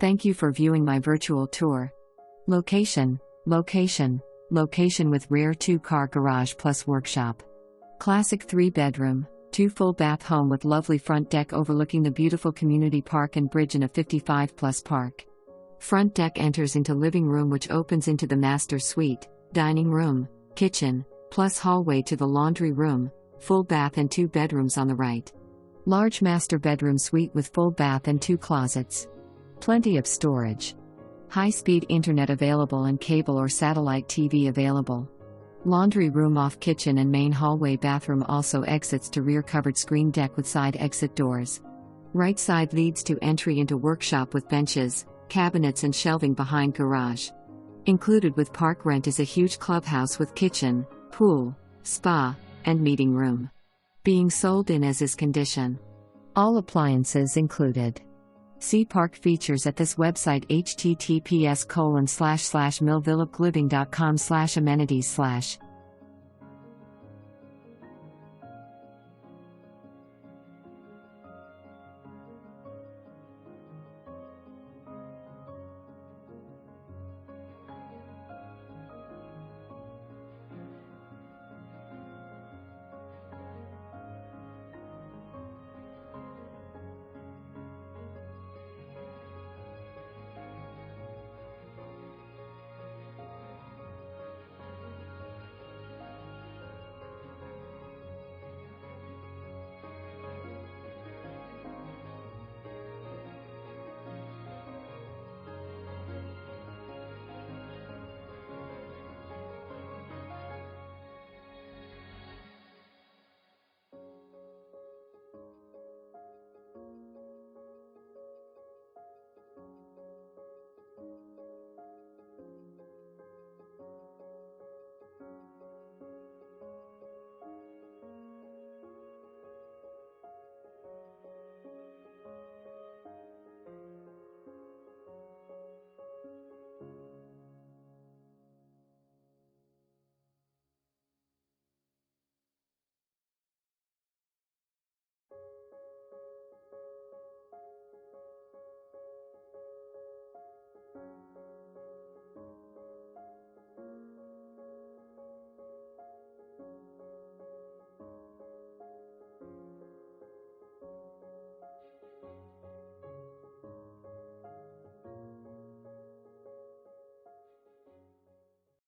Thank you for viewing my virtual tour. Location, location, location with rear 2-car garage plus workshop. Classic 3-bedroom, 2 full bath home with lovely front deck overlooking the beautiful community park and bridge in a 55-plus park. Front deck enters into living room which opens into the master suite, dining room, kitchen, plus hallway to the laundry room, full bath and 2 bedrooms on the right. Large master bedroom suite with full bath and 2 closets. Plenty of storage. High-speed internet available and cable or satellite TV available. Laundry room off kitchen and main hallway bathroom also exits to rear covered screen deck with side exit doors. Right side leads to entry into workshop with benches, cabinets and shelving behind garage. Included with park rent is a huge clubhouse with kitchen, pool, spa, and meeting room. Being sold in as is condition. All appliances included. See park features at this website https://millvillacliving.com/amenities/.